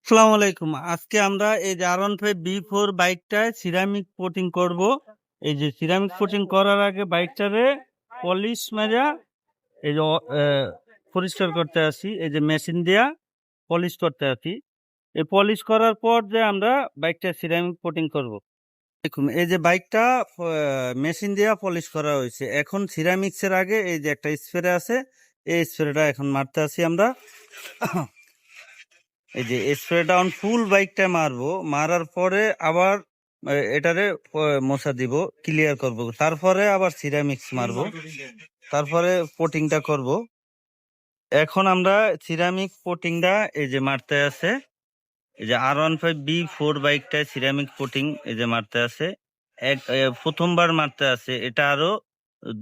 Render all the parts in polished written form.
আসসালামু আলাইকুম। আজকে আমরা এই যে R15B4 বাইকটায় সিরামিক কোটিং করব। এই যে সিরামিক কোটিং করার আগে বাইকটারে পলিশ মাইরা এই যে পরিষ্কার করতে আসি, এই যে মেশিন দিয়া পলিশ করতে আসি। এই পলিশ করার পর যে আমরা বাইকটা সিরামিক কোটিং করব। দেখুন এই যে বাইকটা মেশিন দিয়া পলিশ করা হয়েছে। এখন সিরামিক্সের আগে এই যে একটা স্প্রে আছে, এই স্প্রেটা এখন মারতে আসি আমরা। এই যে স্প্রেটা অন ফুল বাইকটা মারবো, মারার পরে আবার এটারে মোছা দিব, ক্লিয়ার করব, তারপরে আবার সিরামিক্স মারবো, তারপরে কোটিংটা করব। এখন আমরা সিরামিক কোটিংটা এই যে মারতে আছে, এই যে R15B4 বাইকটায় সিরামিক কোটিং এই যে মারতে আছে। প্রথমবার মারতে আছে, এটা আরো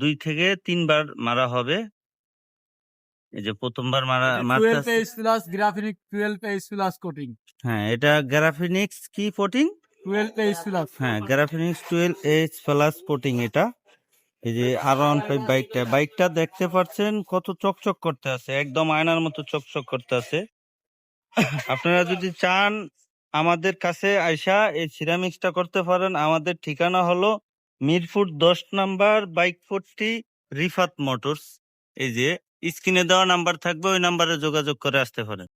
2 থেকে 3 বার মারা হবে। এই যে প্রথমবার মারতে আছে। 12 প্লাস গ্রাফিনিক 12 প্লাস কোটিং। হ্যাঁ, এটা গ্রাফিনিক্স কি কোটিং? 12 প্লাস। হ্যাঁ, গ্রাফিনিক্স 12H প্লাস কোটিং এটা। এই যে R15 বাইকটা দেখতে পাচ্ছেন কত চকচক করতে আছে, একদম আয়নার মতো চকচক করতে আছে। আপনারা যদি চান আমাদের কাছে আইসা এই সিরামিক্সটা করতে পারেন। আমাদের ঠিকানা হলো মিরপুর 10 নম্বর, বাইক 40, রিফাত মোটরস। এই যে স্ক্রিনে দেওয়া নাম্বার থাকবে, ওই নাম্বারে যোগাযোগ করে আসতে পারেন।